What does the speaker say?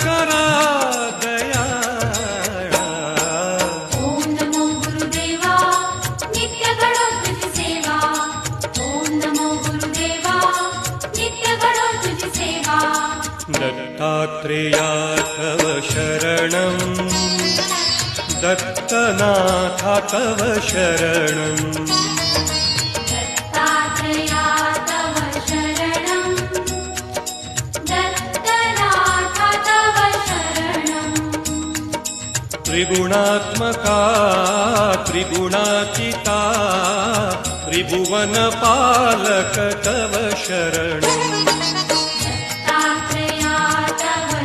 करा दया। ओम नमो गुरुदेवा नित्य घडो तुझी सेवा। ओम नमो गुरुदेवा नित्य घडो तुझी सेवा। दत्तात्रेया तव शरणं दत्तनाथा तव शरणं। दत्तात्रेया तव शरणं दत्तनाथा तव शरणं। त्रिगुणात्मका त्रिगुणातीता त्रिभुवनपालक तव शरणं।